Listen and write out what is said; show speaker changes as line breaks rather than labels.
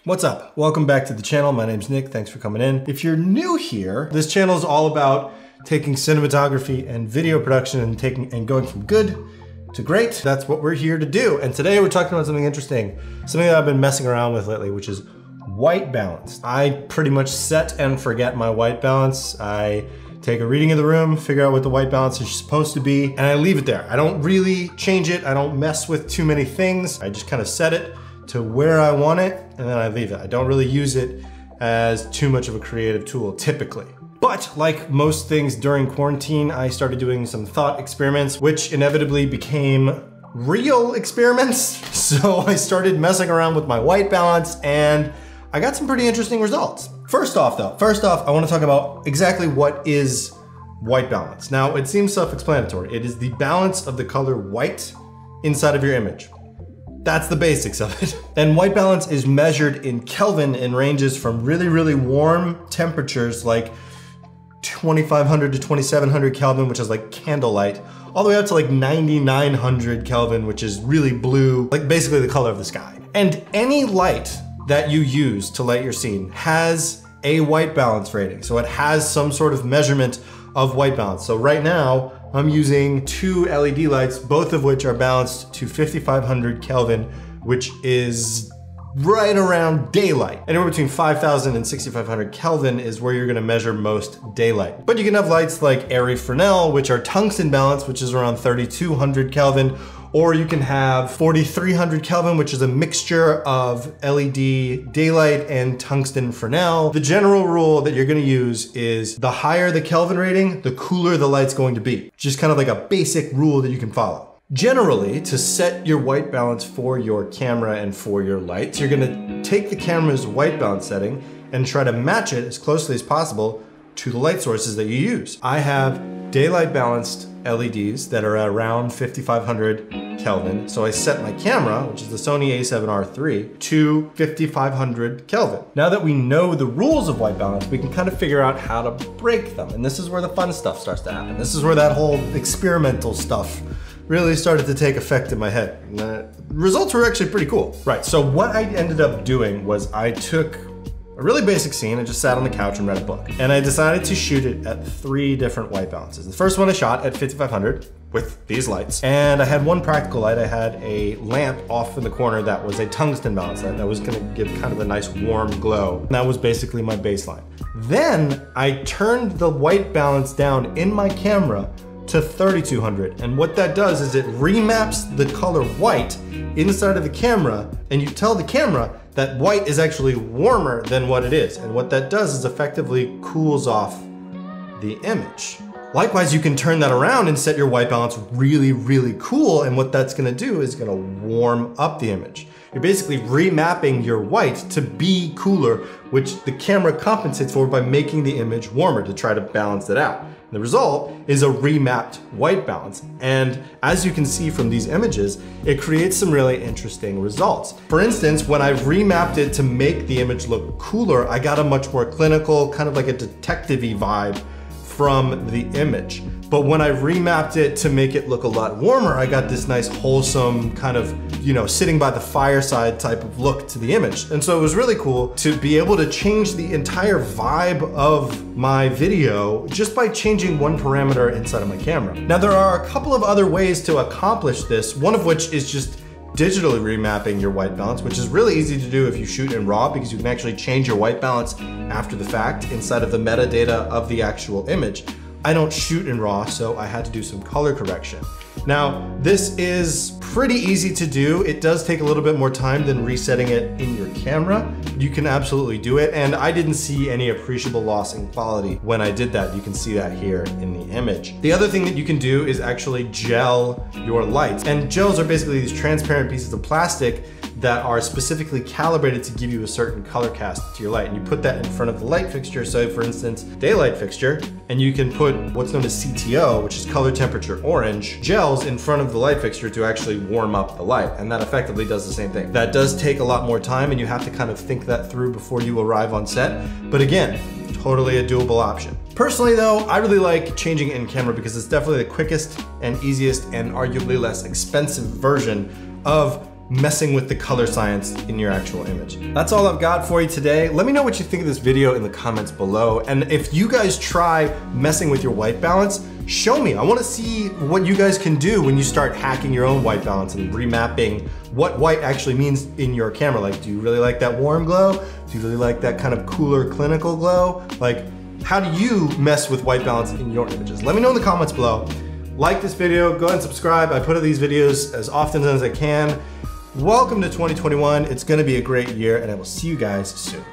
What's up? Welcome back to the channel. My name's Nick. Thanks for coming in. If you're new here, this channel is all about taking cinematography and video production and going from good to great. That's what we're here to do. And today we're talking about something interesting, something that I've been messing around with lately, which is white balance. I pretty much set and forget my white balance. I take a reading of the room, figure out what the white balance is supposed to be, and I leave it there. I don't really change it. I don't mess with too many things. I just kind of set it to where I want it, and then I leave it. I don't really use it as too much of a creative tool, typically. But like most things during quarantine, I started doing some thought experiments, which inevitably became real experiments. So I started messing around with my white balance, and I got some pretty interesting results. First off, I wanna talk about exactly what is white balance. Now, it seems self-explanatory. It is the balance of the color white inside of your image. That's the basics of it. And white balance is measured in Kelvin and ranges from really, really warm temperatures like 2500 to 2700 Kelvin, which is like candlelight, all the way up to like 9900 Kelvin, which is really blue, like basically the color of the sky. And any light that you use to light your scene has a white balance rating. So it has some sort of measurement of white balance. So right now, I'm using two LED lights, both of which are balanced to 5500 Kelvin, which is right around daylight. Anywhere between 5000 and 6500 Kelvin is where you're gonna measure most daylight. But you can have lights like ARRI Fresnel, which are tungsten balanced, which is around 3200 Kelvin, or you can have 4300 Kelvin, which is a mixture of LED daylight and tungsten Fresnel. The general rule that you're gonna use is the higher the Kelvin rating, the cooler the light's going to be. Just kind of like a basic rule that you can follow. Generally, to set your white balance for your camera and for your lights, you're gonna take the camera's white balance setting and try to match it as closely as possible to the light sources that you use. I have daylight balanced LEDs that are around 5500 Kelvin. So I set my camera, which is the Sony a7R III, to 5500 Kelvin. Now that we know the rules of white balance, we can kind of figure out how to break them. And this is where the fun stuff starts to happen. This is where that whole experimental stuff really started to take effect in my head. And the results were actually pretty cool. Right, so what I ended up doing was I took a really basic scene and just sat on the couch and read a book. And I decided to shoot it at 3 different white balances. The first one I shot at 5500 with these lights. And I had one practical light. I had a lamp off in the corner that was a tungsten balance light that was gonna give kind of a nice warm glow. And that was basically my baseline. Then I turned the white balance down in my camera to 3200. And what that does is it remaps the color white inside of the camera, and you tell the camera that white is actually warmer than what it is. And what that does is effectively cools off the image. Likewise, you can turn that around and set your white balance really, really cool. And what that's gonna do is gonna warm up the image. You're basically remapping your white to be cooler, which the camera compensates for by making the image warmer to try to balance it out. The result is a remapped white balance. And as you can see from these images, it creates some really interesting results. For instance, when I've remapped it to make the image look cooler, I got a much more clinical, kind of like a detective-y vibe from the image. But when I remapped it to make it look a lot warmer, I got this nice wholesome kind of, you know, sitting by the fireside type of look to the image. And so it was really cool to be able to change the entire vibe of my video just by changing one parameter inside of my camera. Now there are a couple of other ways to accomplish this, one of which is just digitally remapping your white balance, which is really easy to do if you shoot in RAW, because you can actually change your white balance after the fact inside of the metadata of the actual image. I don't shoot in RAW, so I had to do some color correction. Now, this is pretty easy to do. It does take a little bit more time than resetting it in your camera. You can absolutely do it, and I didn't see any appreciable loss in quality when I did that. You can see that here in the image. The other thing that you can do is actually gel your lights. And gels are basically these transparent pieces of plastic that are specifically calibrated to give you a certain color cast to your light. And you put that in front of the light fixture. So for instance, daylight fixture, and you can put what's known as CTO, which is color temperature orange, gels in front of the light fixture to actually warm up the light. And that effectively does the same thing. That does take a lot more time, and you have to kind of think that through before you arrive on set. But again, totally a doable option. Personally though, I really like changing it in camera because it's definitely the quickest and easiest and arguably less expensive version of messing with the color science in your actual image. That's all I've got for you today. Let me know what you think of this video in the comments below. And if you guys try messing with your white balance, show me. I wanna see what you guys can do when you start hacking your own white balance and remapping what white actually means in your camera. Like, do you really like that warm glow? Do you really like that kind of cooler clinical glow? Like, how do you mess with white balance in your images? Let me know in the comments below. Like this video, go ahead and subscribe. I put out these videos as often as I can. Welcome to 2021. It's gonna be a great year, and I will see you guys soon.